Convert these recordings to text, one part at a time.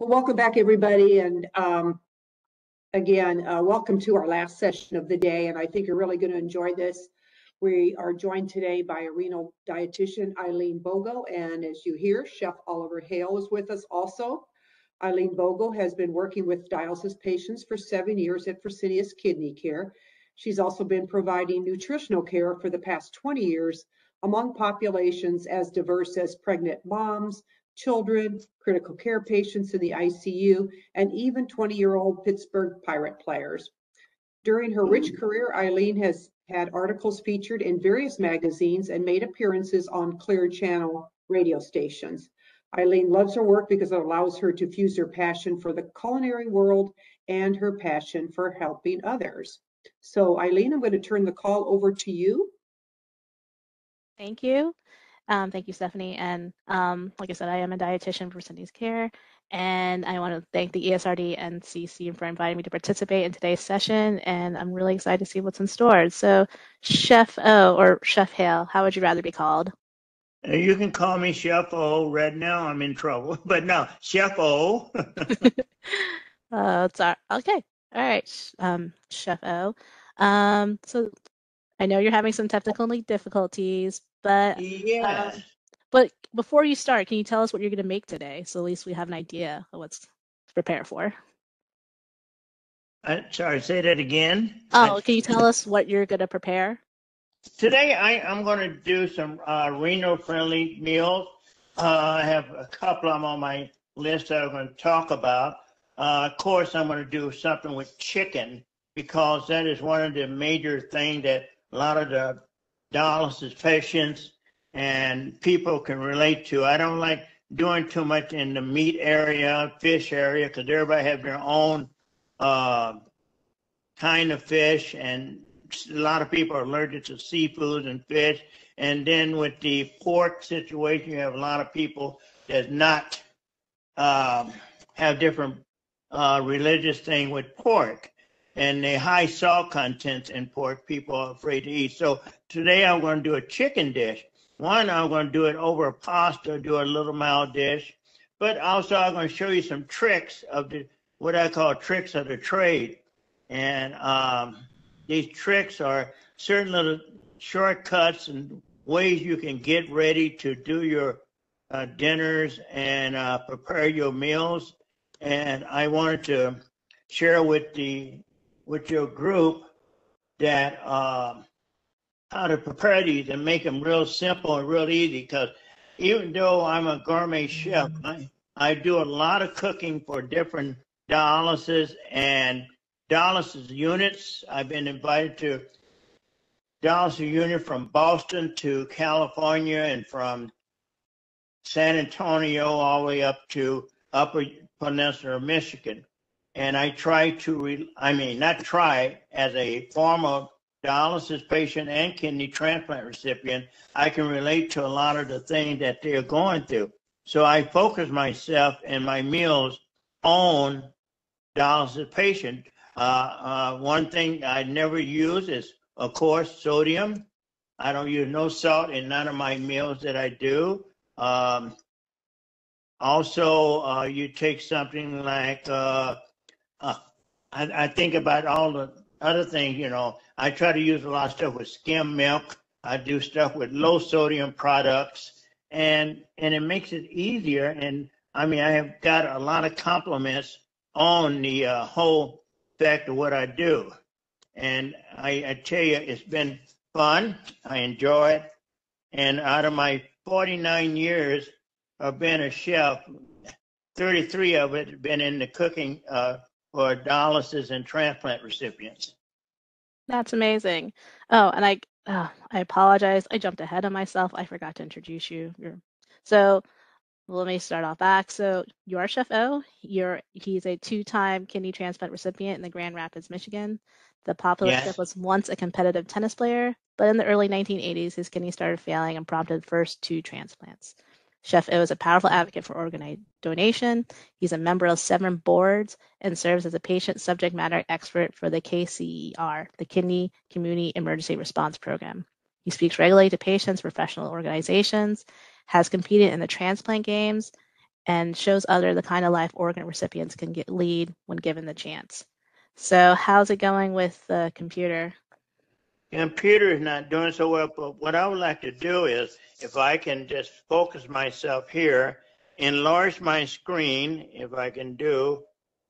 Well, welcome back, everybody. And again, welcome to our last session of the day. And I think you're really going to enjoy this. We are joined today by a renal dietitian, Eileen Bogo. And as you hear, Chef Oliver Hale is with us also. Eileen Bogo has been working with dialysis patients for 7 years at Fresenius Kidney Care. She's also been providing nutritional care for the past 20 years among populations as diverse as pregnant moms, children, critical care patients in the ICU, and even 20-year-old Pittsburgh Pirate players. During her rich career, Eileen has had articles featured in various magazines and made appearances on Clear Channel radio stations. Eileen loves her work because it allows her to fuse her passion for the culinary world and her passion for helping others. So, Eileen, I'm going to turn the call over to you. Thank you. Thank you, Stephanie. And like I said, I am a dietitian for Fresenius Care, and I want to thank the ESRD and CC for inviting me to participate in today's session, and I'm really excited to see what's in store. So, Chef O, or Chef Hale, how would you rather be called? You can call me Chef O. Right now I'm in trouble, but no, Chef O. Okay. All right, Chef O. So I know you're having some technical difficulties, but Yeah. But before you start, can you tell us what you're going to make today, so at least we have an idea of what's to prepare for? Sorry, say that again. Oh, can you tell us what you're going to prepare? Today I'm going to do some renal-friendly meals. I have a couple of them on my list that I'm going to talk about. Of course, I'm going to do something with chicken because that is one of the major things that a lot of the dialysis patients and people can relate to. I don't like doing too much in the meat area, fish area, because everybody have their own kind of fish, and a lot of people are allergic to seafood and fish. And then with the pork situation, you have a lot of people that not have different religious thing with pork, and the high salt contents in pork people are afraid to eat. So today I'm going to do a chicken dish. One, I'm going to do it over a pasta, do a little mild dish, but also I'm going to show you some tricks of what I call tricks of the trade. And these tricks are certain little shortcuts and ways you can get ready to do your dinners and prepare your meals. And I wanted to share with your group that how to prepare these and make them real simple and real easy, because even though I'm a gourmet chef, I do a lot of cooking for different dialysis and dialysis units. I've been invited to dialysis unit from Boston to California and from San Antonio all the way up to Upper Peninsula of Michigan. And I try to, as a former dialysis patient and kidney transplant recipient, I can relate to a lot of the things that they're going through. So I focus myself and my meals on dialysis patient. One thing I never use is, of course, sodium. I don't use no salt in none of my meals that I do. Also, you take something like, I think about all the other things, I try to use a lot of stuff with skim milk. I do stuff with low sodium products, and it makes it easier. And I have got a lot of compliments on the whole fact of what I do. And I tell you, it's been fun. I enjoy it. And out of my 49 years of being a chef, 33 of it have been in the cooking for dialysis and transplant recipients. That's amazing. Oh, and I apologize. I jumped ahead of myself. I forgot to introduce you. So let me start off back. So you are Chef O. He's a 2-time kidney transplant recipient in the Grand Rapids, Michigan. The popular chef was once a competitive tennis player, but in the early 1980s, his kidney started failing and prompted the first 2 transplants. Chef O is a powerful advocate for organ donation. He's a member of 7 boards and serves as a patient subject matter expert for the KCER, the Kidney Community Emergency Response Program. He speaks regularly to patients, professional organizations, has competed in the transplant games, and shows other the kind of life organ recipients can lead when given the chance. So how's it going with the computer? Computer is not doing so well, but what I would like to do is, if I can just focus myself here, enlarge my screen, if I can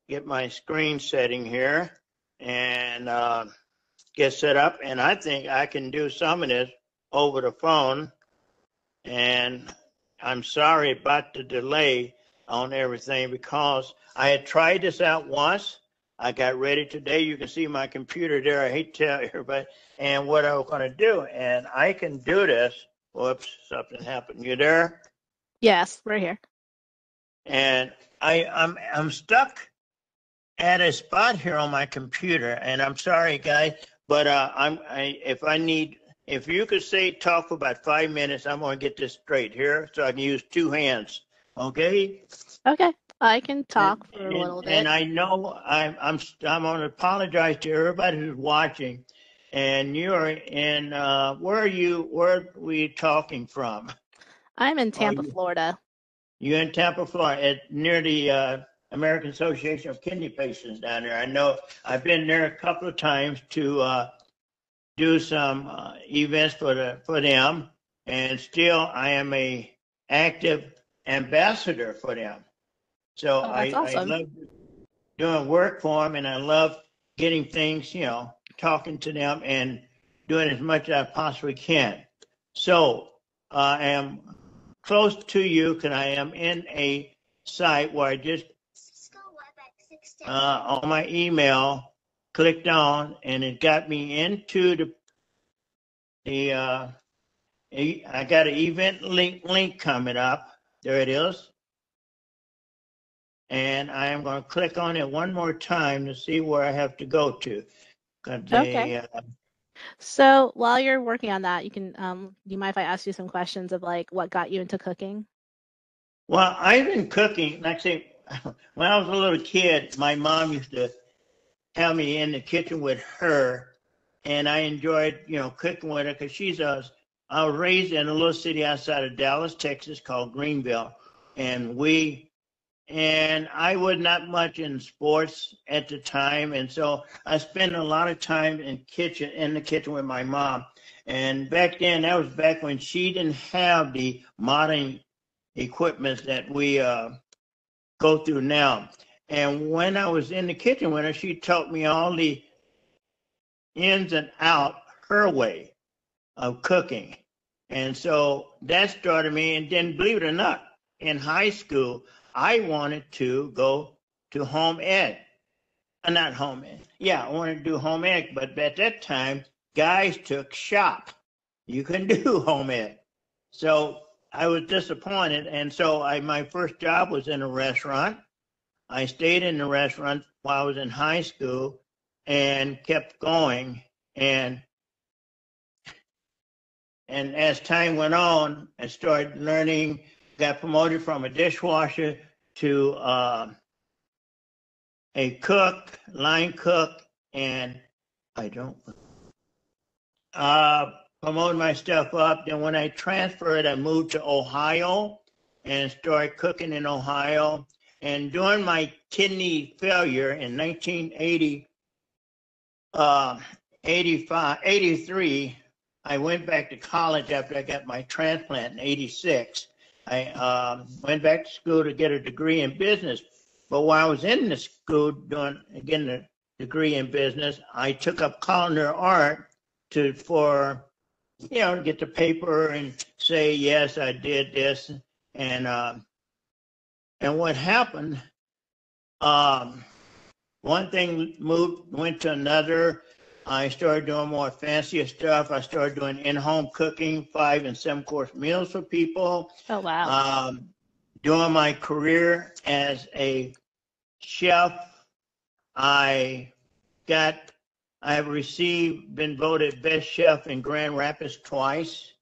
get my screen setting here, and get set up, and I think I can do some of this over the phone, and I'm sorry about the delay on everything because I had tried this out once. I got ready today. You can see my computer there. I hate to tell everybody. And what I was going to do, and I can do this. Whoops, something happened. You there? Yes, we're here. And I'm stuck at a spot here on my computer, and I'm sorry, guys, but if you could say talk for about 5 minutes, I'm going to get this straight here, so I can use two hands. Okay? Okay, I can talk for a little bit. And I know I'm going to apologize to everybody who's watching. And you're in where are we talking from? I'm in Tampa, Florida. You're in Tampa, Florida, near the American Association of Kidney Patients down there. I know I've been there a couple of times to do some events for them, and still I am a active ambassador for them. So that's awesome. I love doing work for them, and I love getting things, talking to them and doing as much as I possibly can. So I am close to you because I am in a site where I just on my email clicked on, and it got me into I got an event link coming up. There it is. And I am going to click on it one more time to see where I have to go to. Okay. So while you're working on that, do you mind if I ask you some questions of like what got you into cooking? Well, I've been cooking, like I say, when I was a little kid, my mom used to have me in the kitchen with her, and I enjoyed, cooking with her because I was raised in a little city outside of Dallas, Texas called Greenville, and I was not much in sports at the time, and so I spent a lot of time in the kitchen with my mom. And back then, that was back when she didn't have the modern equipment that we go through now. And when I was in the kitchen with her, she taught me all the ins and out her way of cooking. And so that started me. And then, believe it or not, in high school, I wanted to go to home ed. Not home ed. Yeah, I wanted to do home ed, but at that time, guys took shop. You couldn't do home ed. So I was disappointed. And so my first job was in a restaurant. I stayed in the restaurant while I was in high school and kept going. And as time went on, I started learning, got promoted from a dishwasher to a cook, line cook, and I don't promote my stuff up. Then when I transferred, I moved to Ohio and started cooking in Ohio. And during my kidney failure in 1983, I went back to college after I got my transplant in 86. I went back to school to get a degree in business. But while I was in the school doing, again, the degree in business, I took up culinary art to get the paper and say, yes, I did this. And what happened, one thing went to another. I started doing more fancier stuff. I started doing in-home cooking, 5- and 7-course meals for people. Oh, wow. During my career as a chef, I have been voted best chef in Grand Rapids twice.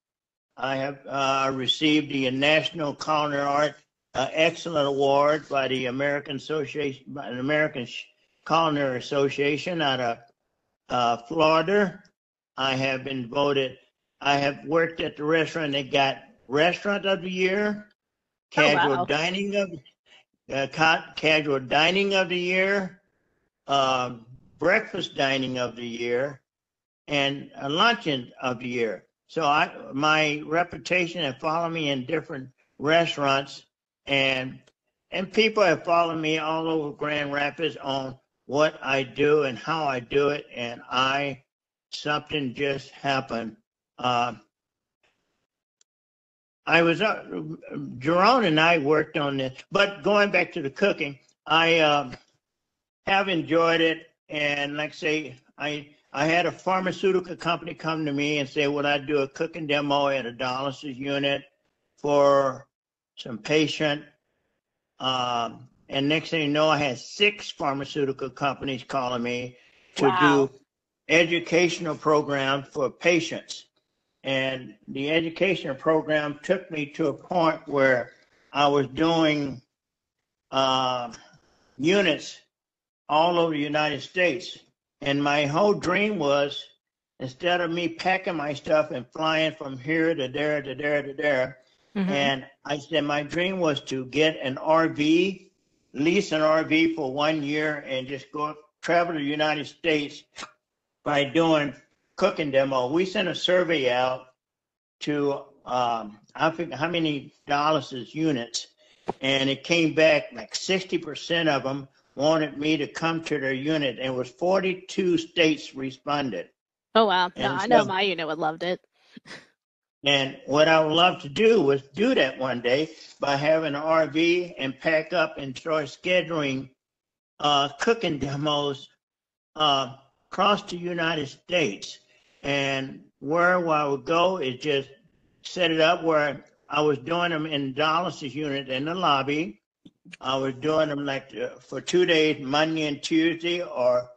I have received the National Culinary Art Excellent Award by the American Culinary Association out of Florida. I have worked at the restaurant that got Restaurant of the Year, casual wow. dining of casual dining of the year, breakfast dining of the year, and a luncheon of the year. So my reputation have followed me in different restaurants, and people have followed me all over Grand Rapids on what I do and how I do it, and something just happened. I was Jerome and I worked on this, but going back to the cooking, I have enjoyed it, and like I say, I had a pharmaceutical company come to me and say, would I do a cooking demo at a dialysis unit for some patient? And next thing you know, I had 6 pharmaceutical companies calling me to Wow. do educational programs for patients. And the educational program took me to a point where I was doing units all over the United States. And my whole dream was, instead of me packing my stuff and flying from here to there to there to there, and I said my dream was to get an RV, lease an RV for 1 year and just go travel to the United States by doing cooking demo. We sent a survey out to I think how many dialysis units, and it came back like 60% of them wanted me to come to their unit, and it was 42 states responded. Oh, wow. No, And I know so, my unit would loved it. and what I would love to do was do that one day by having an RV and pack up and start scheduling cooking demos across the United States. And where I would go is just set it up where I was doing them in dialysis unit in the lobby. I was doing them like for 2 days, Monday and Tuesday, or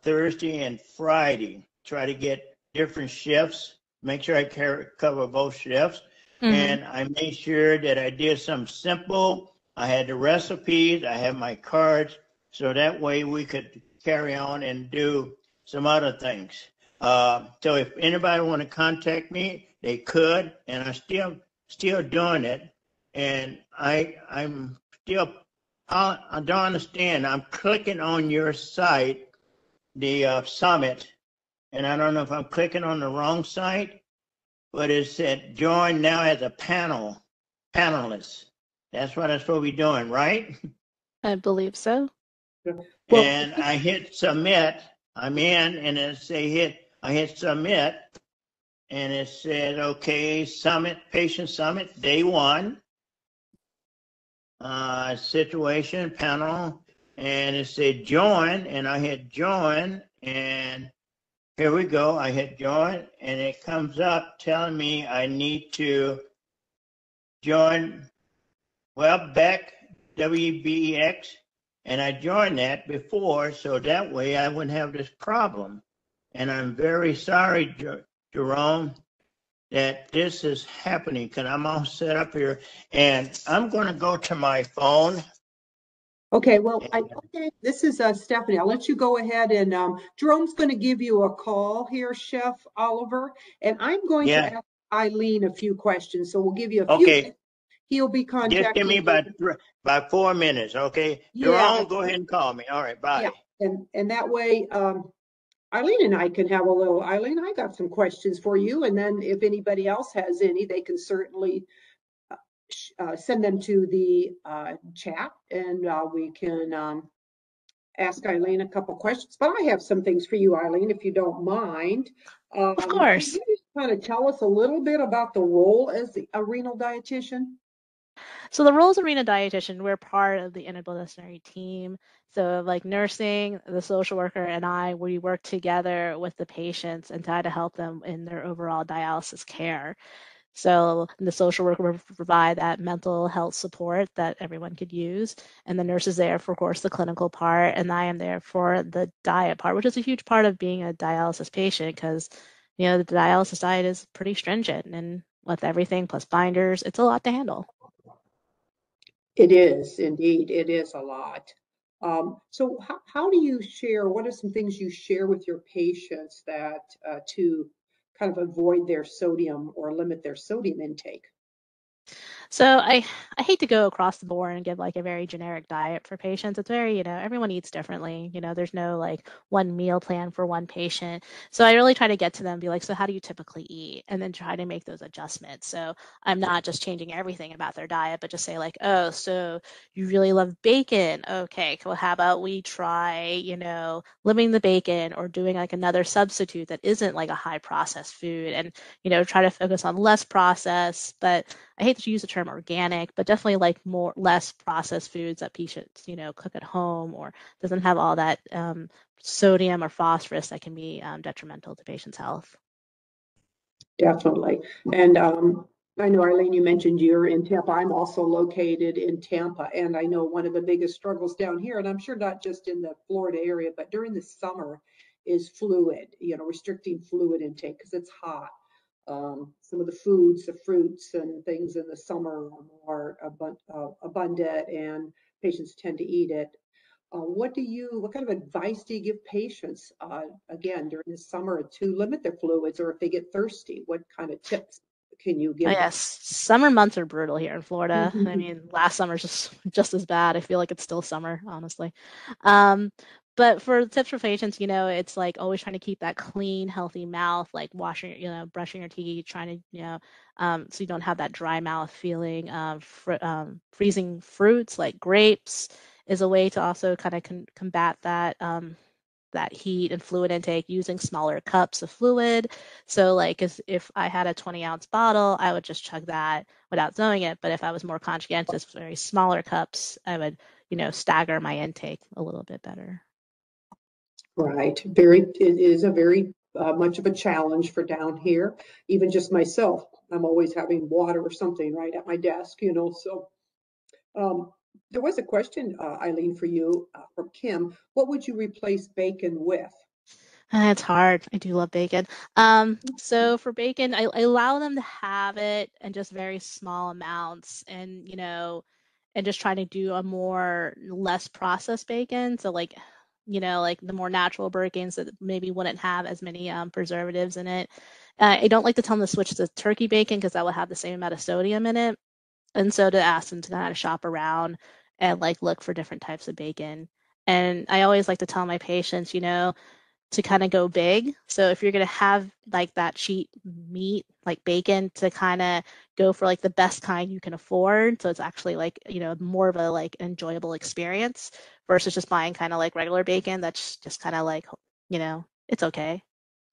Thursday and Friday. Try to get different shifts, make sure I cover both shifts. And I made sure that I did something simple. I had the recipes, I had my cards, so that way we could carry on and do some other things. So if anybody want to contact me, they could, and I'm still doing it. And I'm still, I don't understand. I'm clicking on your site, the summit, and I don't know if I'm clicking on the wrong site, but it said join now as a panelist. That's what I'm supposed to be doing, right? I believe so. Well, And I hit submit. I'm in, and I hit submit, and it said, okay, summit, patient summit, day 1, situation panel, and it said join, and I hit join, and here we go. I hit join, and it comes up telling me I need to join WebEx, WBEX, and I joined that before, so that way I wouldn't have this problem. And I'm very sorry, Jerome, that this is happening, because I'm all set up here, and I'm going to go to my phone. okay, well, okay, this is Stephanie. I'll let you go ahead, and Jerome's going to give you a call here, Chef Oliver, and I'm going to ask Eileen a few questions. So we'll give you a few minutes. He'll be contacting Just give me about 4 minutes, okay? Jerome, go ahead and call me. All right, bye. Yeah, and that way, Eileen and I can have a little, Eileen, I got some questions for you, and then if anybody else has any, they can certainly send them to the chat, and we can ask Eileen a couple questions. But I have some things for you, Eileen, if you don't mind. Of course. Can you just kind of tell us a little bit about the role as a renal dietitian? So the role as a renal dietitian, we're part of the interdisciplinary team. So like nursing, the social worker, and I, we work together with the patients and try to help them in their overall dialysis care. So the social worker will provide that mental health support that everyone could use. And the nurse is there for, of course, the clinical part. And I am there for the diet part, which is a huge part of being a dialysis patient because, you know, the dialysis diet is pretty stringent. And with everything plus binders, it's a lot to handle. It is, indeed. It is a lot. So how do you share, what are some things you share with your patients that to kind of avoid their sodium or limit their sodium intake? So I hate to go across the board and give like a very generic diet for patients. It's very, everyone eats differently. There's no like one meal plan for one patient. So I really try to get to them and be like, so how do you typically eat? And then try to make those adjustments. So I'm not just changing everything about their diet, but just say like, oh, so you really love bacon. Okay, well, how about we try, limiting the bacon or doing like another substitute that isn't like a high processed food and, try to focus on less processed, but I hate to use the term organic, but definitely like less processed foods that patients, cook at home or doesn't have all that sodium or phosphorus that can be detrimental to patients' health. Definitely. And I know, Eileen, you mentioned you're in Tampa. I'm also located in Tampa. And I know one of the biggest struggles down here, and I'm sure not just in the Florida area, but during the summer is fluid, restricting fluid intake because it's hot. Some of the foods, the fruits and things in the summer are more abundant and patients tend to eat it. What kind of advice do you give patients, again, during the summer to limit their fluids or if they get thirsty? What kind of tips can you Oh, give them? yes, summer months are brutal here in Florida. I Mhm. mean, last summer's just as bad. I feel like it's still summer, honestly. Um, but for tips for patients, it's like always trying to keep that clean, healthy mouth, like washing, brushing your teeth, trying to, so you don't have that dry mouth feeling. Freezing fruits like grapes is a way to also kind of combat that heat and fluid intake using smaller cups of fluid. So like if I had a 20-ounce bottle, I would just chug that without knowing it. But if I was more conscientious, very smaller cups, I would, stagger my intake a little bit better. Right. It is a very much of a challenge for down here. Even just myself, I'm always having water or something right at my desk, So um, there was a question, Eileen, for you from Kim. What would you replace bacon with? It's hard. I do love bacon. So for bacon, I allow them to have it in just very small amounts and, and just try to do a more less processed bacon. So like, like the more natural bacons that maybe wouldn't have as many preservatives in it. I don't like to tell them to switch to turkey bacon because that will have the same amount of sodium in it. And so to ask them to kind of shop around and like look for different types of bacon. And I always like to tell my patients, to kind of go big. So if you're going to have like that cheap meat, like bacon, to kind of go for like the best kind you can afford. So it's actually like, more of a like enjoyable experience versus just buying kind of like regular bacon that's just kind of like, it's okay.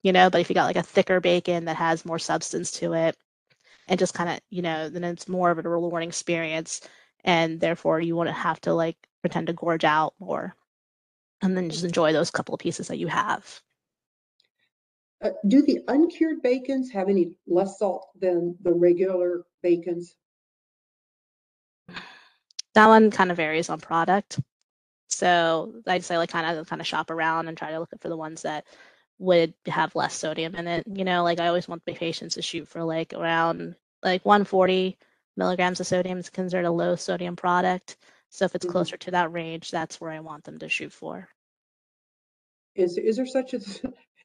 But if you got like a thicker bacon that has more substance to it and just kind of, then it's more of a rewarding experience and therefore you wouldn't have to like pretend to gorge out more and then just enjoy those couple of pieces that you have. Do the uncured bacons have any less salt than the regular bacons? That one kind of varies on product. So I'd say like kind of shop around and try to look for the ones that would have less sodium in it. Like I always want my patients to shoot for like around like 140 milligrams of sodium is considered a low sodium product. So if it's Mhm. closer to that range, that's where I want them to shoot for. Is there such a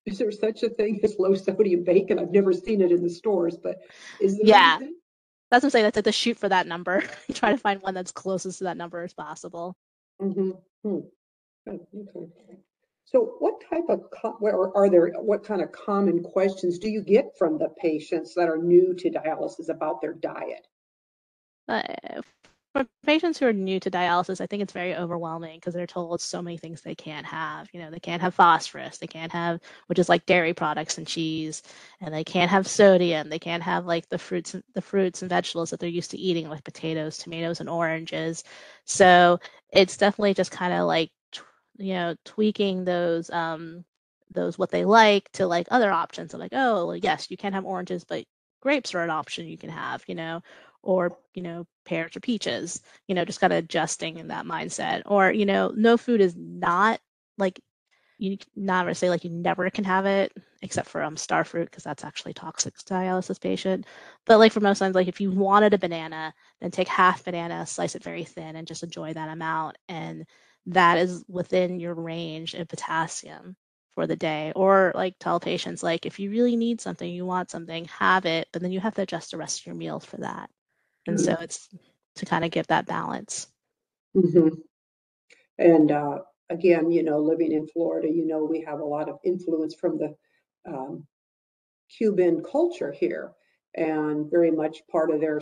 is there such a thing as low sodium bacon? I've never seen it in the stores, but is there Yeah, anything? that's what I'm saying. That's like the shoot for that number. Try to find one that's closest to that number as possible. Mm-hmm. Hmm. Good. Okay. So what type of or are there what kind of common questions do you get from the patients that are new to dialysis about their diet? Uh, for patients who are new to dialysis, I think it's very overwhelming because they're told so many things they can't have. They can't have phosphorus, they can't have, which is like dairy products and cheese, and they can't have sodium. They can't have like the fruits and vegetables that they're used to eating, like potatoes, tomatoes, and oranges. So it's definitely just kind of like tweaking those what they like to like other options. So like, oh, well, yes, you can have oranges, but grapes are an option you can have, or pears or peaches, just kind of adjusting in that mindset. Or no food is not like you not to say like you never can have it except for star fruit because that's actually toxic to dialysis patient. But like for most times, like if you wanted a banana, then take half banana, slice it very thin, and just enjoy that amount, and that is within your range of potassium for the day. Or like tell patients like if you really need something, you want something, have it, but then you have to adjust the rest of your meals for that. And so it's to kind of give that balance. Mm-hmm. And again, living in Florida, we have a lot of influence from the um, Cuban culture here. And very much part of their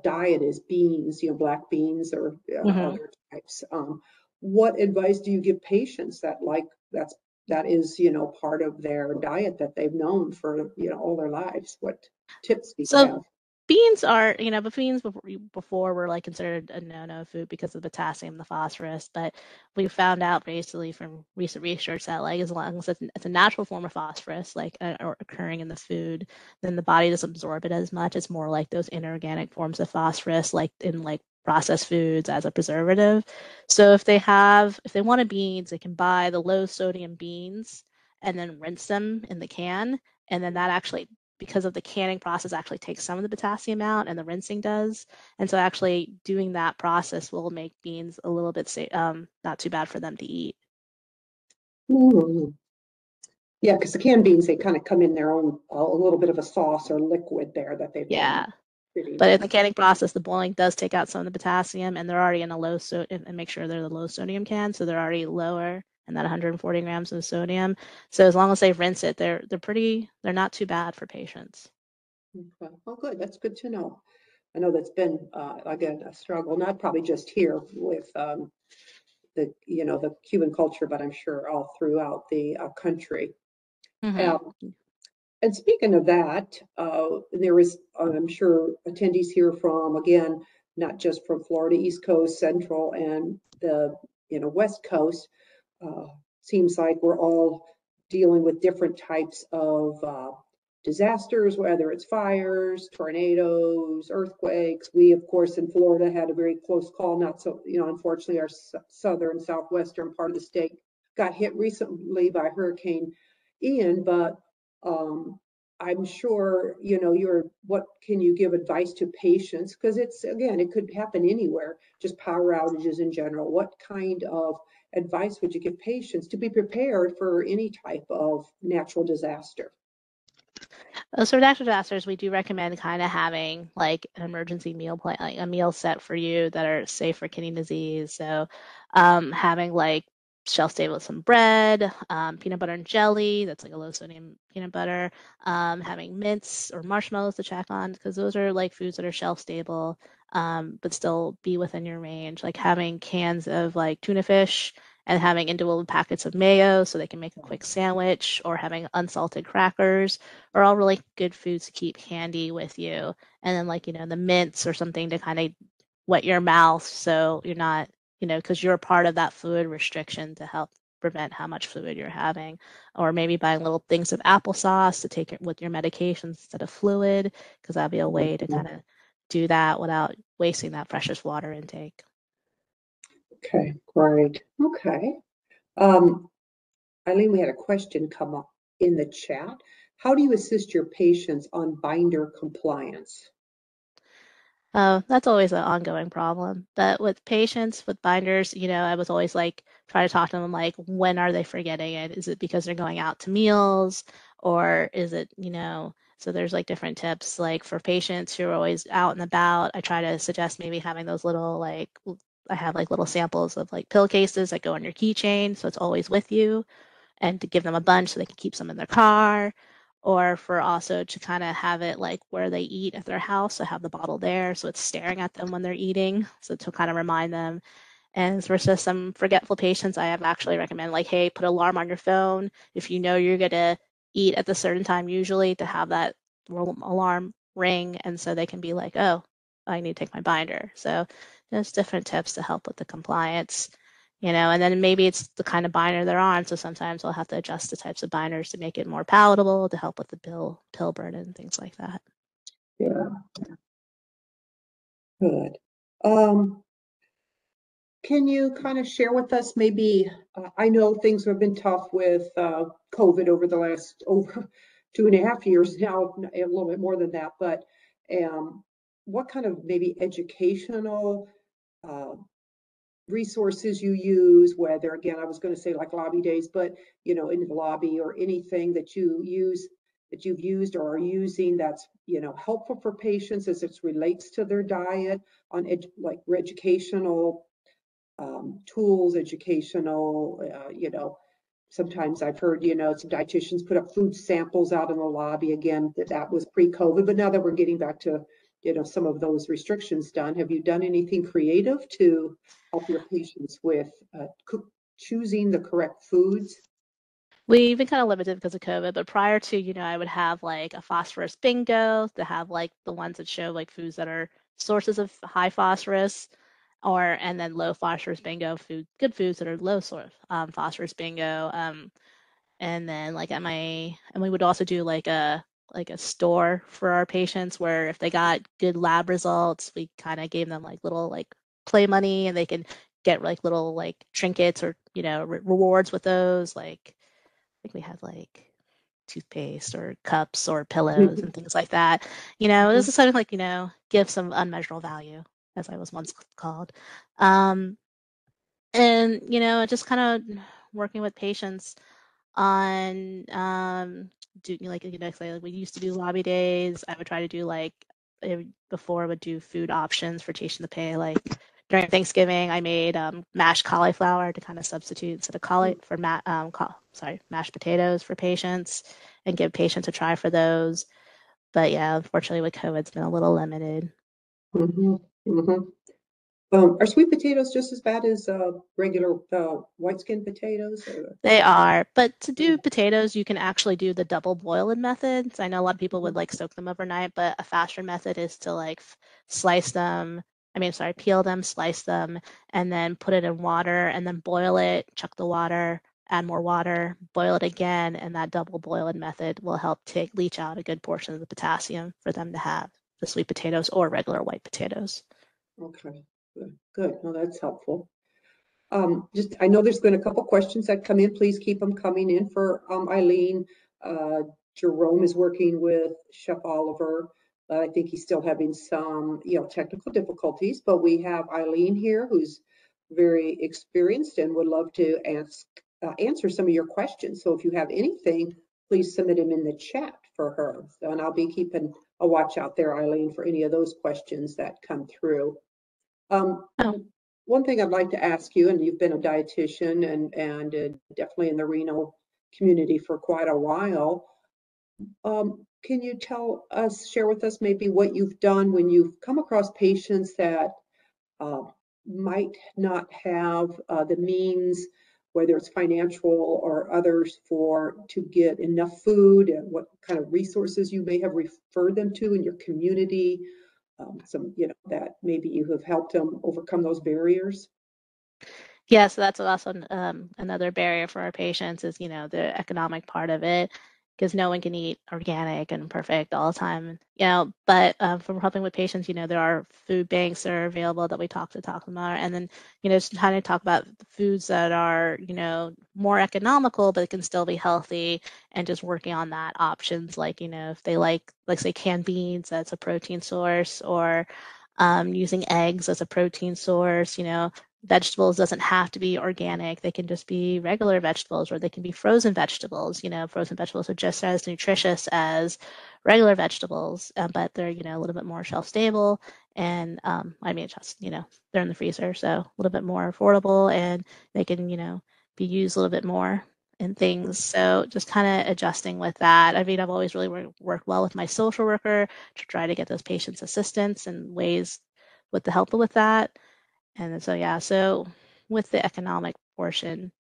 diet is beans, black beans or other types. What advice do you give patients that is, part of their diet that they've known for, all their lives? What tips do you So have? beans are, but beans before were like considered a no-no food because of the potassium, the phosphorus. But we found out basically from recent research that like as long as it's a natural form of phosphorus, like or occurring in the food, then the body doesn't absorb it as much. It's more like those inorganic forms of phosphorus, like in like processed foods as a preservative. So if they want beans, they can buy the low sodium beans and then rinse them in the can, and then that actually, because of the canning process, actually takes some of the potassium out, and the rinsing does. And so actually doing that process will make beans a little bit not too bad for them to eat. Mm. Yeah, because the canned beans, they kind of come in their own, a little bit of a sauce or liquid there that they've been sitting. But in the canning process, the boiling does take out some of the potassium, and they're already in a low and make sure they're the low sodium can, so they're already lower in that 140 grams of sodium. So as long as they rinse it, they're not too bad for patients. Okay. Oh, good. That's good to know. I know that's been again a struggle, not probably just here with the Cuban culture, but I'm sure all throughout the country. And speaking of that, there is, I'm sure, attendees here from, again, not just from Florida, East Coast, Central, and the West Coast. Seems like we're all dealing with different types of disasters, whether it's fires, tornadoes, earthquakes. We, of course, in Florida had a very close call. Not so, unfortunately, our southern, southwestern part of the state got hit recently by Hurricane Ian, but I'm sure, what can you give advice to patients? Because again, it could happen anywhere, just power outages in general. What kind of advice would you give patients to be prepared for any type of natural disaster? So for natural disasters, we do recommend kind of having like an emergency meal plan, like a meal set for you that are safe for kidney disease. So having like shelf stable some bread, peanut butter and jelly, that's like a low sodium peanut butter, having mints or marshmallows to check on, because those are like foods that are shelf stable, but still be within your range. Like having cans of like tuna fish and having individual packets of mayo so they can make a quick sandwich, or having unsalted crackers are all really good foods to keep handy with you. And then like, the mints or something to kind of wet your mouth so you're not, because you're part of that fluid restriction to help prevent how much fluid you're having. Or maybe buying little things of applesauce to take it with your medications instead of fluid, because that'd be a way to kind of do that without wasting that precious water intake. Okay, great. Okay. Eileen, we had a question come up in the chat. How do you assist your patients on binder compliance? That's always an ongoing problem. But with patients with binders, I was always like try to talk to them like, when are they forgetting it? Is it because they're going out to meals, or is it, so there's like different tips. Like for patients who are always out and about, I try to suggest maybe having those little like I have like little samples of like pill cases that go on your keychain, so it's always with you, and to give them a bunch so they can keep some in their car, or for also to kind of have it like where they eat at their house, so have the bottle there so it's staring at them when they're eating, so to kind of remind them. And for some forgetful patients, I have actually recommend like, hey, put an alarm on your phone if you know you're gonna eat at the certain time, usually to have that alarm ring, and so they can be like, oh, I need to take my binder. So there's different tips to help with the compliance. And then maybe it's the kind of binder they're on. So sometimes I'll have to adjust the types of binders to make it more palatable to help with the pill burden and things like that. Yeah. Good. Can you kind of share with us maybe, I know things have been tough with COVID over the last over 2.5 years now, a little bit more than that, but what kind of maybe educational resources you use, whether, again, I was going to say like lobby days, but in the lobby or anything that you use that you've used or are using that's, helpful for patients as it relates to their diet on like educational tools, educational, sometimes I've heard, some dietitians put up food samples out in the lobby. Again, that was pre-COVID, but now that we're getting back to, some of those restrictions done, have you done anything creative to help your patients with choosing the correct foods? We've been kind of limited because of COVID, but prior to, I would have like a phosphorus bingo to have like the ones that show like foods that are sources of high phosphorus, and then low phosphorus bingo good foods that are low phosphorus bingo. And then like and we would also do like a store for our patients where if they got good lab results, we kind of gave them like little like play money and they can get like little like trinkets or rewards with those. Like I think we had like toothpaste or cups or pillows and things like that. This is something like give some unmeasurable value, as I was once called. And just kind of working with patients on do like say like we used to do lobby days. I would try to do like before I would do food options for Taste the Pay. Like during Thanksgiving, I made mashed cauliflower to kind of substitute instead of mashed potatoes for patients and give patients a try for those. But yeah, unfortunately with COVID, it's been a little limited. Are sweet potatoes just as bad as regular white skin potatoes? They are, but to do potatoes, you can actually do the double boiling methods. I know a lot of people would like soak them overnight, but a faster method is to like peel them, slice them, and then put it in water and then boil it, chuck the water, add more water, boil it again, and that double boiling method will help leach out a good portion of the potassium for them to have the sweet potatoes or regular white potatoes. Okay, good. Well, that's helpful. I know there's been a couple questions that come in. Please keep them coming in for Eileen. Jerome is working with Chef Oliver. I think he's still having some, technical difficulties, but we have Eileen here who's very experienced and would love to answer some of your questions. So if you have anything, please submit them in the chat for her. And I'll be keeping a watch out there, Eileen, for any of those questions that come through. One thing I'd like to ask you, and you've been a dietitian and definitely in the renal community for quite a while. Can you share with us maybe what you've done when you've come across patients that might not have the means, whether it's financial or others, to get enough food, and what kind of resources you may have referred them to in your community? That maybe you have helped them overcome those barriers? Yeah, so that's also another barrier for our patients is, the economic part of it, because no one can eat organic and perfect all the time, but from helping with patients, there are food banks that are available that we talk about, and then, just trying to talk about the foods that are, more economical, but it can still be healthy, and just working on that options, like, if they like say canned beans, that's a protein source, or using eggs as a protein source, vegetables doesn't have to be organic. They can just be regular vegetables, or they can be frozen vegetables. Frozen vegetables are just as nutritious as regular vegetables, but they're, a little bit more shelf stable. And they're in the freezer, so a little bit more affordable, and they can, be used a little bit more in things. So just kind of adjusting with that. I've always really worked well with my social worker to try to get those patients assistance and ways with the help with that. And so with the economic portion,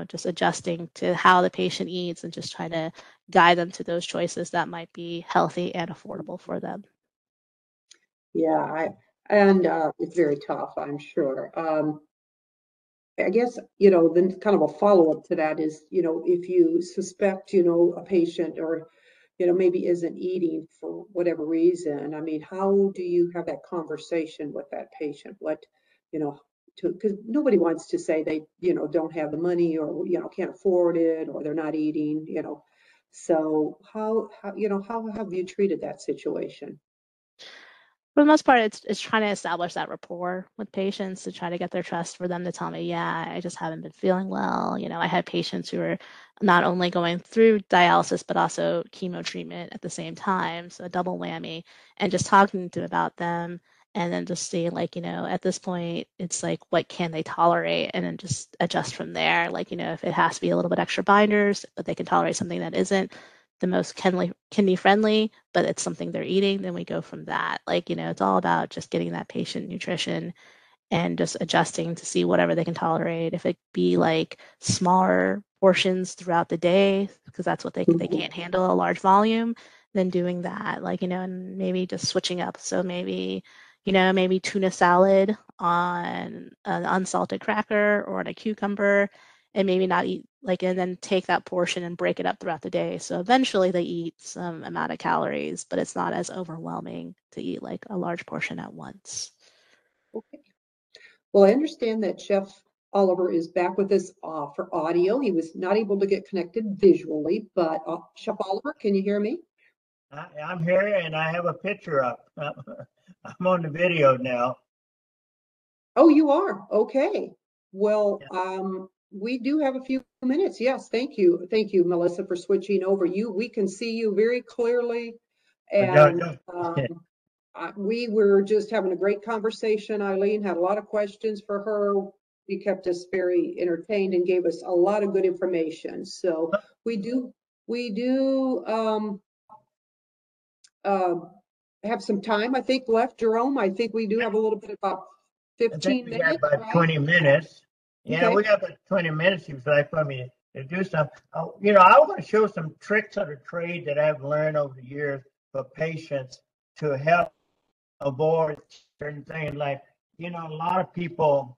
just adjusting to how the patient eats and just trying to guide them to those choices that might be healthy and affordable for them. Yeah, it's very tough, I'm sure. I guess, then kind of a follow-up to that is, if you suspect, a patient or, maybe isn't eating for whatever reason, how do you have that conversation with that patient? What, because nobody wants to say they, don't have the money, or, can't afford it, or they're not eating, So how have you treated that situation? For the most part, it's trying to establish that rapport with patients to try to get their trust for them to tell me, yeah, I just haven't been feeling well. I had patients who were not only going through dialysis but also chemo treatment at the same time, so a double whammy, and just talking to them about them, and then just seeing like, at this point, it's like, what can they tolerate, and then just adjust from there. Like, if it has to be a little bit extra binders, but they can tolerate something that isn't the most kidney friendly, but it's something they're eating, then we go from that. Like, it's all about just getting that patient nutrition and just adjusting to see whatever they can tolerate. If it be like smaller portions throughout the day, because that's what they can't handle a large volume, then doing that, like, and maybe just switching up. So maybe, maybe tuna salad on an unsalted cracker or on a cucumber, and maybe not eat like, and then take that portion and break it up throughout the day. So eventually they eat some amount of calories, but it's not as overwhelming to eat like a large portion at once. Okay. Well, I understand that Chef Oliver is back with us for audio. He was not able to get connected visually, but Chef Oliver, can you hear me? I'm here and I have a picture up. I'm on the video now. Oh, you are? Okay. Well, we do have a few minutes. Yes, thank you. Thank you, Melissa, for switching over. We can see you very clearly. And we were just having a great conversation. Eileen had a lot of questions for her. You kept us very entertained and gave us a lot of good information. So we do have some time, I think, left, Jerome. I think we do have a little bit, about 15 we minutes. got about 20 minutes. Yeah, Okay. we got about 20 minutes if you'd like for me to do something. I want to show some tricks of the trade that I've learned over the years for patients to help avoid certain things. Like, a lot of people,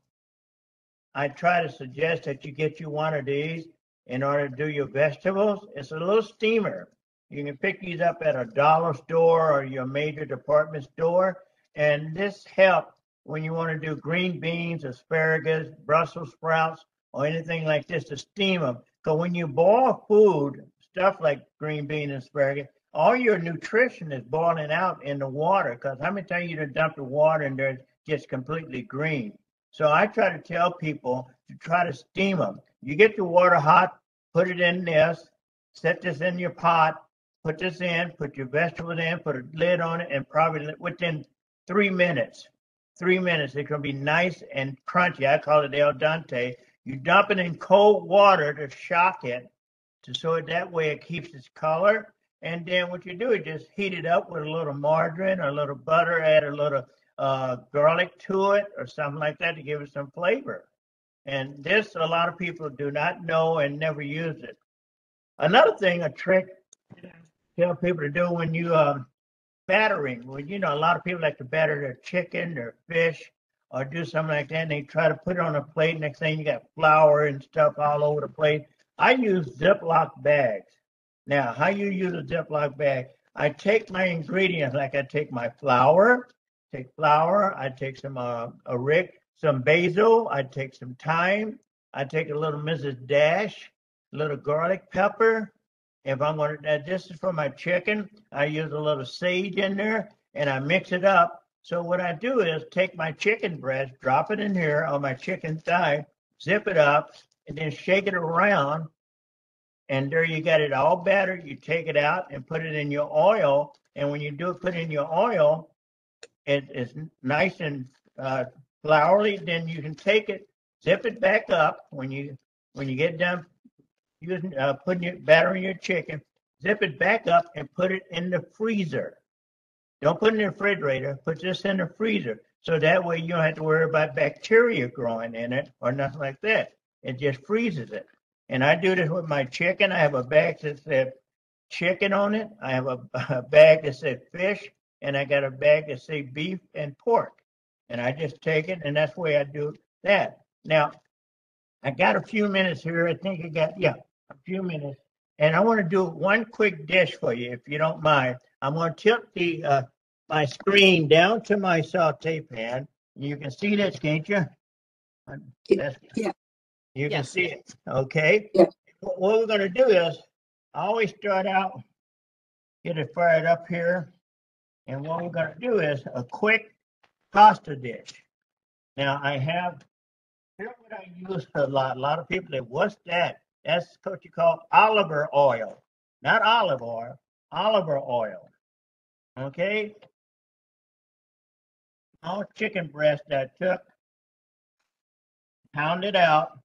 I try to suggest that you get you one of these in order to do your vegetables. It's a little steamer. You can pick these up at a dollar store or your major department store. And this helps when you want to do green beans, asparagus, Brussels sprouts, or anything like this to steam them. So when you boil food, stuff like green beans and asparagus, all your nutrition is boiling out in the water. Because how many times you done dump the water and it gets completely green? So I try to tell people to try to steam them. You get the water hot, put it in this, set this in your pot, put this in, put your vegetables in, put a lid on it, and probably within 3 minutes, it's going to be nice and crunchy. I call it al dente. You dump it in cold water to shock it, so that way it keeps its color. And then what you do is just heat it up with a little margarine or a little butter, add a little garlic to it or something like that to give it some flavor. And this, a lot of people do not know and never use it. Another thing, a trick I tell people to do when you battering, well, a lot of people like to batter their chicken, their fish, or do something like that, and they try to put it on a plate. Next thing you got flour and stuff all over the plate. I use Ziploc bags. Now, how you use a Ziploc bag? I take my ingredients, like I take my flour, I take some some basil, I take some thyme, I take a little Mrs. Dash, a little garlic pepper. If I'm going to, this is for my chicken, I use a little sage in there and I mix it up. So what I do is take my chicken breast, drop it in here on my chicken thigh, zip it up, and then shake it around. And there you got it all battered. You take it out and put it in your oil. And when you do put it in your oil, it's nice and floury. Then you can take it, zip it back up when you get done using putting your battering your chicken, zip it back up and put it in the freezer. Don't put it in the refrigerator. Put this in the freezer. So that way you don't have to worry about bacteria growing in it or nothing like that. It just freezes it. And I do this with my chicken. I have a bag that said chicken on it. I have a bag that said fish. And I got a bag that says beef and pork. And I just take it, and that's the way I do that. Now, I got a few minutes here. I think a few minutes. And I want to do one quick dish for you, if you don't mind. I'm going to tilt the my screen down to my saute pan. You can see this, can't you? Yeah. You can see it. Okay. Yeah. What we're going to do is, I always start out, get it fired up here, And what we're going to do is a quick pasta dish. Now I have, here's what I use a lot. A lot of people say, what's that? That's what you call olive oil. Not olive oil, olive oil. Okay? All chicken breast that I took, pounded out.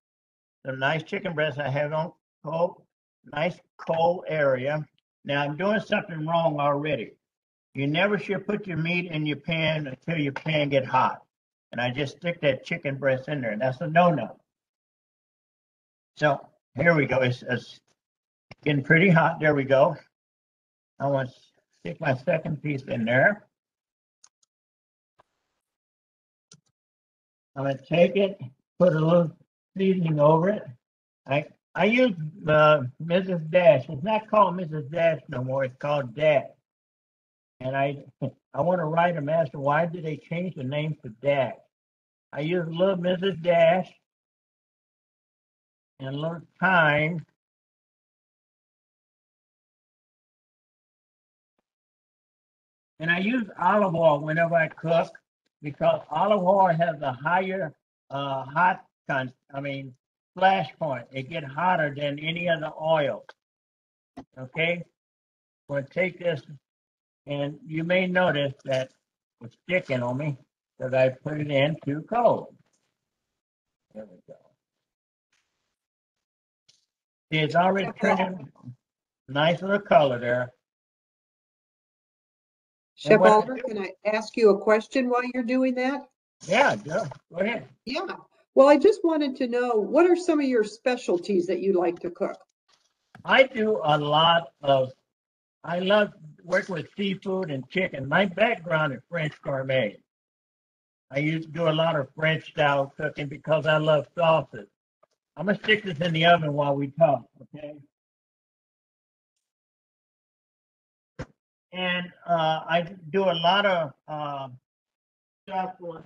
Some nice chicken breast I have on cold, nice cold area. Now I'm doing something wrong already. You never should put your meat in your pan until your pan get hot. And I just stick that chicken breast in there. And that's a no-no. So here we go. It's getting pretty hot. There we go. I want to stick my second piece in there. I'm going to take it, put a little seasoning over it. I use Mrs. Dash. It's not called Mrs. Dash no more. It's called Dash. And I want to write them as to why did they change the name to Dash. I use a little Mrs. Dash and a little thyme. And I use olive oil whenever I cook because olive oil has a higher flash point. It gets hotter than any other oil. Okay? I'm going to take this, and you may notice that it's sticking on me because I put it in too cold. There we go. See, it's already turning nice little color there. Chef Alder, can I ask you a question while you're doing that? Yeah, go ahead. Yeah. Well, I just wanted to know, what are some of your specialties that you like to cook? I do a lot of, I love working with seafood and chicken. My background is French gourmet. I used to do a lot of French style cooking because I love sauces. I'm going to stick this in the oven while we talk, okay? And I do a lot of stuff with,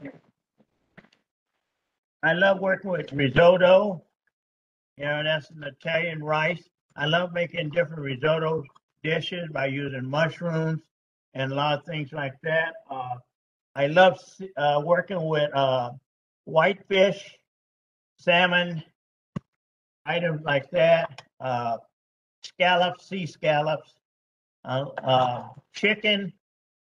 I love working with risotto. You know, that's an Italian rice. I love making different risotto dishes by using mushrooms and a lot of things like that. I love working with whitefish, salmon, items like that, scallops, sea scallops, chicken.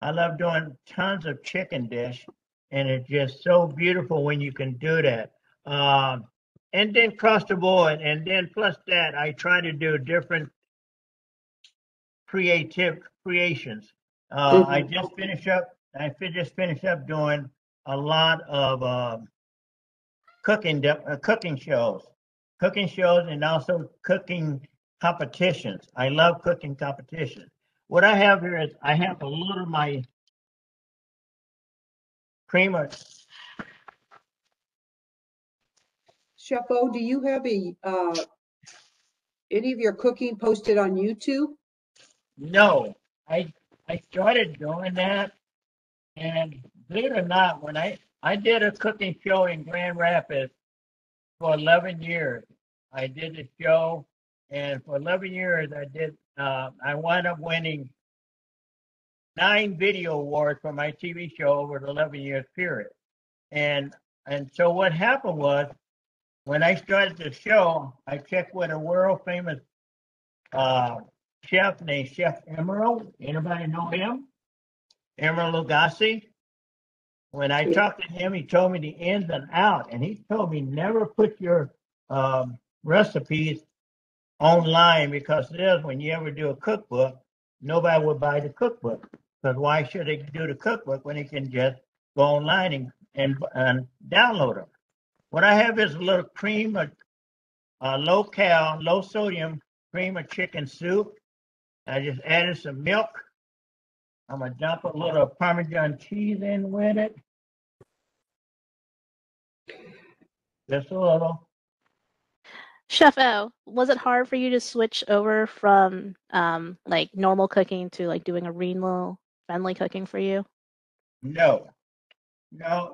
I love doing tons of chicken dish, and it's just so beautiful when you can do that. And then across the board, and then plus that, I try to do different creative creations. I just finished up. I just finished up doing a lot of cooking shows, and also cooking competitions. I love cooking competitions. What I have here is I have a little of my creamer. Chef O, do you have any of your cooking posted on YouTube? No, I started doing that, and believe it or not, when I did a cooking show in Grand Rapids for 11 years. I did the show, and for 11 years I wound up winning 9 video awards for my TV show over the 11 years period. And so what happened was, when I started the show, I checked with a world famous chef named Chef Emerald. Anybody know him? Emerald Lagasse. When I talked to him, he told me the ins and outs, and he told me never put your recipes online, because there's, when you ever do a cookbook, nobody would buy the cookbook. Because why should they do the cookbook when they can just go online and download them? What I have is a little cream of low-cal, low-sodium cream of chicken soup. I just added some milk. I'm going to dump a little Parmesan cheese in with it. Just a little. Chef O, was it hard for you to switch over from like normal cooking to like doing a renal friendly cooking for you? No,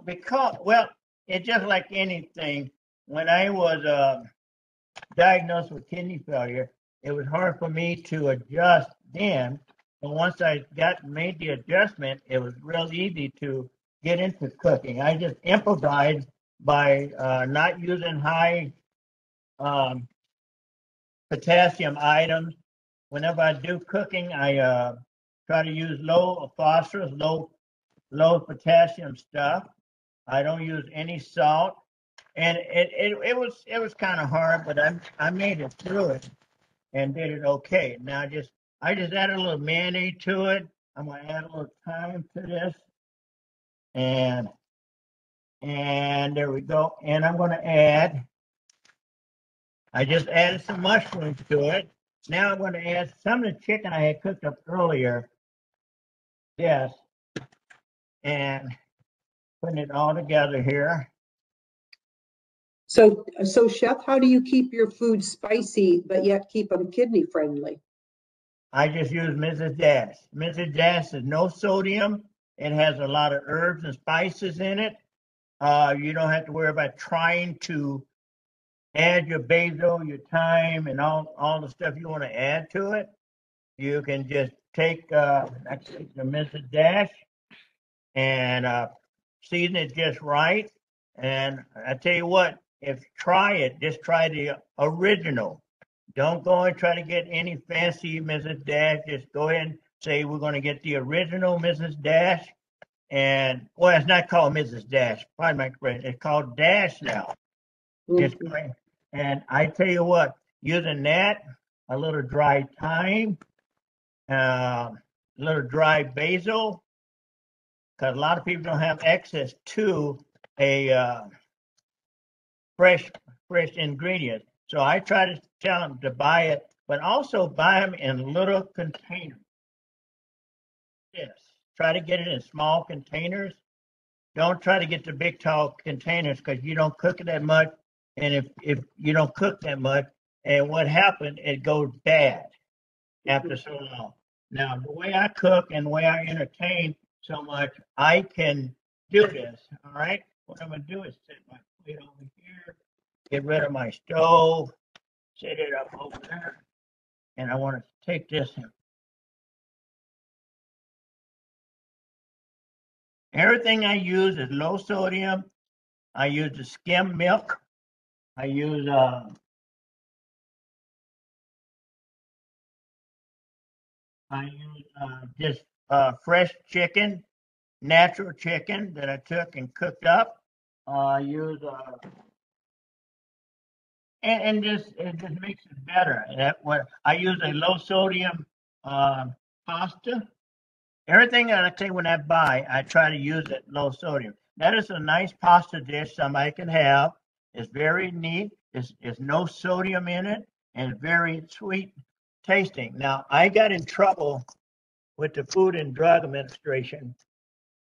because, well, it's just like anything. When I was diagnosed with kidney failure, it was hard for me to adjust then But once I made the adjustment, it was real easy to get into cooking. I just improvised by not using high um, potassium items. Whenever I do cooking, I try to use low phosphorus, low potassium stuff. I don't use any salt, and it was kind of hard, but I made it through it and did it okay. Now I just added a little mayonnaise to it. I'm gonna add a little thyme to this, and there we go. And I'm gonna add. I just added some mushrooms to it. Now I'm going to add some of the chicken I had cooked up earlier. Yes, and putting it all together here. So Chef, how do you keep your food spicy but yet keep them kidney friendly? I just use Mrs. Dash. Mrs. Dash is no sodium. It has a lot of herbs and spices in it. You don't have to worry about trying to add your basil, your thyme, and all the stuff you want to add to it. You can just take the Mrs. Dash and season it just right. And I tell you what, if try it, just try the original. Don't go and try to get any fancy Mrs. Dash. Just go ahead and say we're going to get the original Mrs. Dash. And well, it's not called Mrs. Dash. Pardon my correction. It's called Dash now. Just great. And I tell you what, using that, a little dry thyme, a little dry basil, because a lot of people don't have access to a fresh ingredient. So I try to tell them to buy it, but also buy them in little containers. Yes, try to get it in small containers. Don't try to get the big tall containers because you don't cook it that much. And if you don't cook that much, and what happened, it goes bad after so long. Now, the way I cook and the way I entertain so much, I can do this. All right. What I'm going to do is set my plate over here, get rid of my stove, set it up over there. And I want to take this. Everything I use is low sodium. I use the skim milk. I use just fresh chicken, natural chicken that I took and cooked up. I use and just it just makes it better. What I use a low sodium pasta. Everything that I take when I buy, I try to use it low sodium. That is a nice pasta dish somebody can have. It's very neat. It's no sodium in it and very sweet tasting. Now I got in trouble with the Food and Drug Administration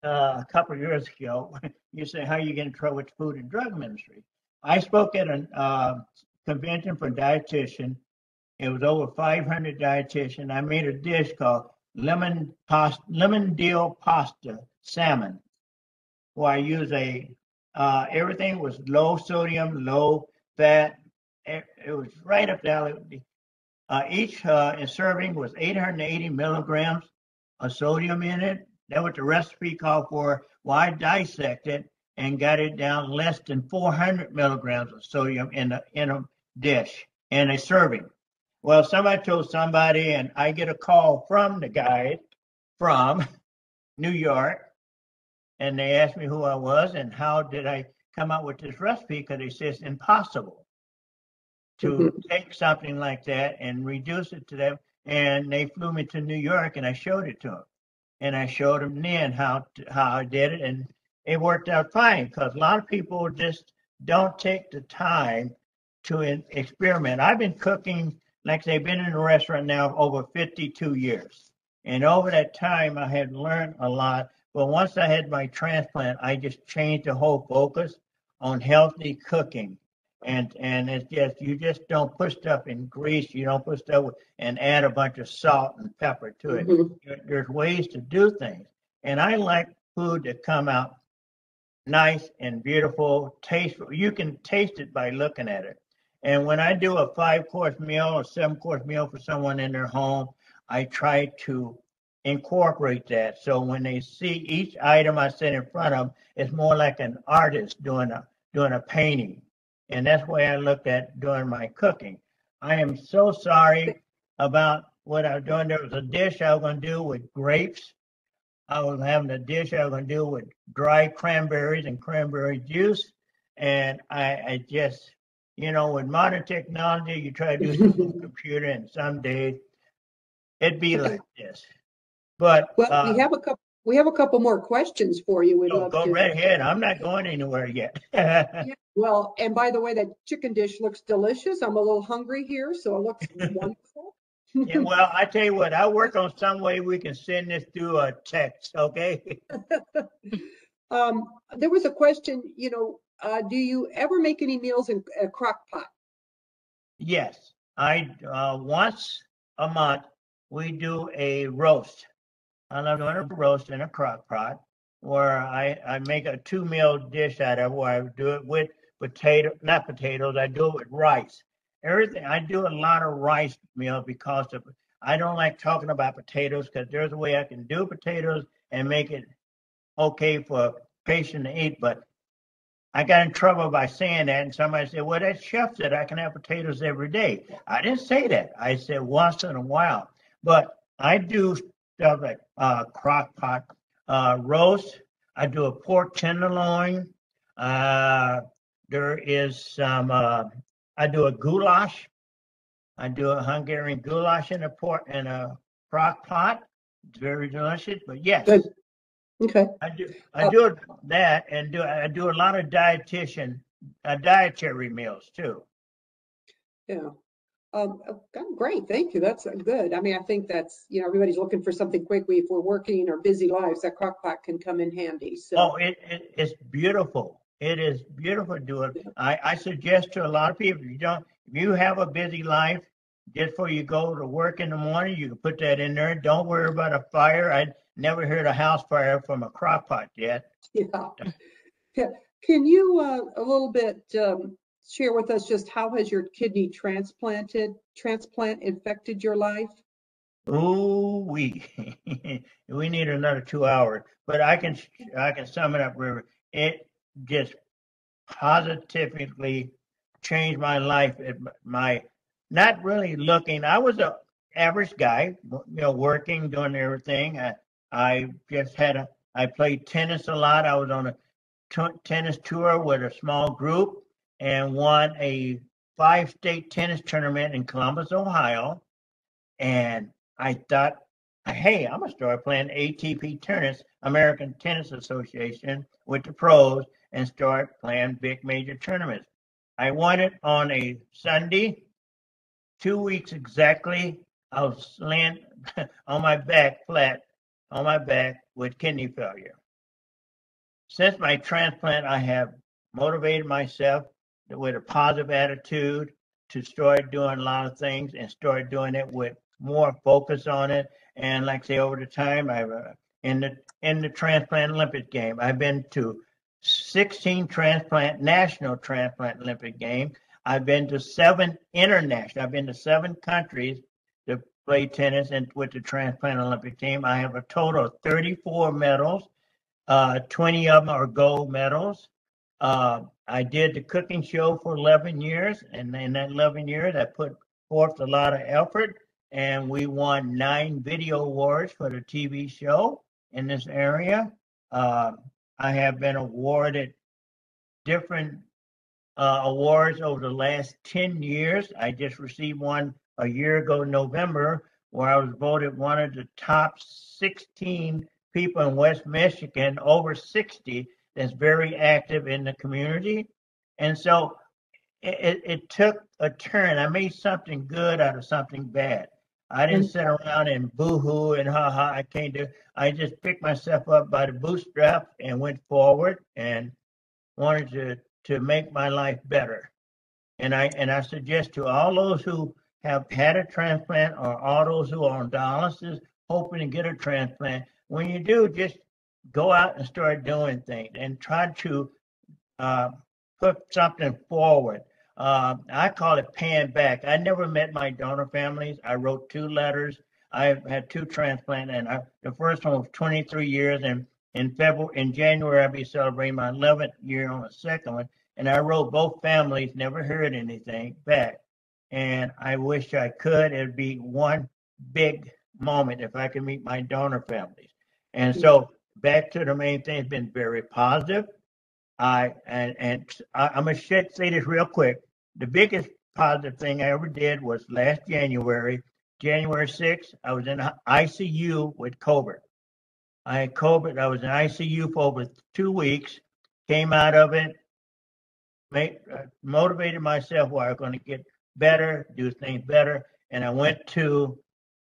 a couple of years ago. You say, how you get in trouble with the Food and Drug Administration? I spoke at a convention for dietitian. It was over 500 dietitians. I made a dish called lemon dill pasta salmon, where I use everything was low sodium, low fat. It was right up there. Each serving was 880 milligrams of sodium in it. That's what the recipe called for. Well, I dissected and got it down less than 400 milligrams of sodium in a dish, in a serving. Well, somebody told somebody, and I get a call from the guy from New York, and they asked me who I was and how did I come up with this recipe, because they said it's impossible to take something like that and reduce it to them. And they flew me to New York, and I showed it to them. And I showed them then how I did it, and it worked out fine, because a lot of people just don't take the time to experiment. I've been cooking, like they've been in the restaurant now over 52 years. And over that time, I had learned a lot. But once I had my transplant, I just changed the whole focus on healthy cooking. And it's just, you just don't put stuff in grease. You don't put stuff and add a bunch of salt and pepper to it. There's ways to do things. And I like food to come out nice and beautiful, tasteful. You can taste it by looking at it. And when I do a 5-course meal or 7-course meal for someone in their home, I try to incorporate that. So when they see each item I set in front of them, it's more like an artist doing a painting. And that's the way I look at doing my cooking. I am so sorry about what I was doing. There was a dish I was going to do with grapes. I was having a dish I was going to do with dry cranberries and cranberry juice. And I just, with modern technology, you try to do something on the computer, and some days it'd be like this. But Well, we have a couple more questions for you. We'd love go to. right ahead. I'm not going anywhere yet. Yeah, well, and by the way, that chicken dish looks delicious. I'm a little hungry here, so it looks wonderful. Yeah, well, I tell you what, I work on some way we can send this through a text, okay? There was a question, do you ever make any meals in a crock pot? Yes, I once a month we do a roast. I love doing a roast in a crock pot where I make a 2-meal dish out of it, where I do it with not potatoes, I do it with rice. Everything, I do a lot of rice meals because I don't like talking about potatoes, because there's a way I can do potatoes and make it okay for a patient to eat. But I got in trouble by saying that, and somebody said, well, that chef said I can have potatoes every day. I didn't say that. I said once in a while. But I do stuff like crock pot roast. I do a pork tenderloin. There is some, I do a goulash. I do a Hungarian goulash in a crock pot. It's very delicious. But yes, Good. Okay. I do that, and I do a lot of dietary meals too. Yeah. Great. Thank you. That's good. I mean, I think that's, everybody's looking for something quick. If we're working our busy lives, that crock pot can come in handy. So. Oh, it's beautiful. It is beautiful to do it. Yeah. I suggest to a lot of people, if you have a busy life, just before you go to work in the morning, you can put that in there. Don't worry about a fire. I never heard a house fire from a crock pot yet. Yeah. Can you a little bit share with us just how has your kidney transplant affected your life? Oh, we need another 2 hours, but I can sum it up. It just positively changed my life. Not really looking. I was a average guy, working, doing everything. I played tennis a lot. I was on a tennis tour with a small group and won a 5-state tennis tournament in Columbus, Ohio. And I thought, hey, I'm going to start playing ATP tennis, American Tennis Association, with the pros and start playing big major tournaments. I won it on a Sunday. 2 weeks exactly, I was laying on my back, flat on my back with kidney failure. Since my transplant, I have motivated myself with a positive attitude to start doing a lot of things and start doing it with more focus on it. And like I say, over the time, I've in the transplant Olympic game, I've been to 16 national transplant Olympic games. I've been to 7 international. I've been to 7 countries to play tennis and with the transplant Olympic team. I have a total of 34 medals. 20 of them are gold medals. I did the cooking show for 11 years, and in that 11 years, I put forth a lot of effort, and we won 9 video awards for the TV show in this area. I have been awarded different awards over the last 10 years. I just received one a year ago in November, where I was voted one of the top 16 people in West Michigan, over 60, that's very active in the community. And so it took a turn. I made something good out of something bad. I didn't sit around and boo-hoo and ha-ha, I can't do. I just picked myself up by the bootstrap and went forward and wanted to make my life better. And I suggest to all those who have had a transplant or all those who are on dialysis hoping to get a transplant, when you do, just go out and start doing things and try to put something forward. I call it paying back. I never met my donor families. I wrote 2 letters. I've had 2 transplants, and the first one was 23 years, and in January I'll be celebrating my 11th year on the second one. And I wrote both families, never heard anything back, and I wish I could. It'd be one big moment if I could meet my donor families. And so back to the main thing, it's been very positive. I'm gonna say this real quick. The biggest positive thing I ever did was last January 6th. I was in ICU with COVID. I had COVID. I was in ICU for over 2 weeks. Came out of it, motivated myself where I was going to get better, do things better, and I went to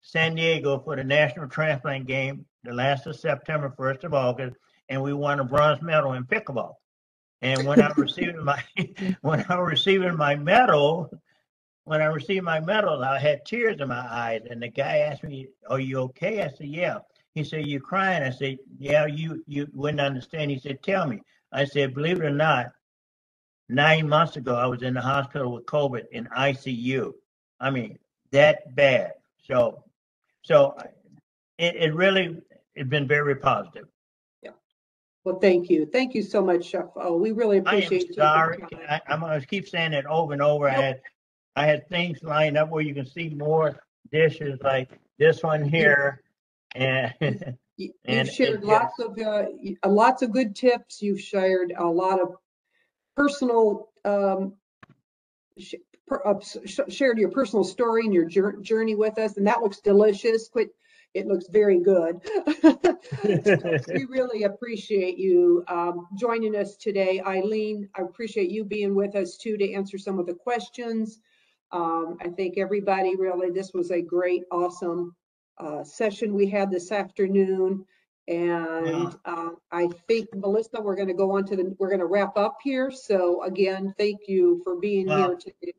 San Diego for the National Transplant Game, the last of September, 1st of August, and we won a bronze medal in pickleball. And when I received my medal, I had tears in my eyes. And the guy asked me, "Are you okay?" I said, "Yeah." He said, "You crying?" I said, "Yeah, you wouldn't understand." He said, "Tell me." I said, "Believe it or not, 9 months ago, I was in the hospital with COVID in ICU. I mean, that bad." So it really, it's been very positive. Well, thank you. Thank you so much, Chef O. We really appreciate you. I'm sorry. I'm going to keep saying it over and over. Nope. I had things lined up where you can see more dishes like this one here. And you've shared lots of good tips. You've shared a lot of personal, shared your personal story and your journey with us, and that looks delicious. It looks very good. We really appreciate you joining us today. Eileen, I appreciate you being with us too to answer some of the questions. I think everybody really, this was a great, awesome session we had this afternoon. And I think, Melissa, we're going to go on to we're going to wrap up here. So again, thank you for being here today.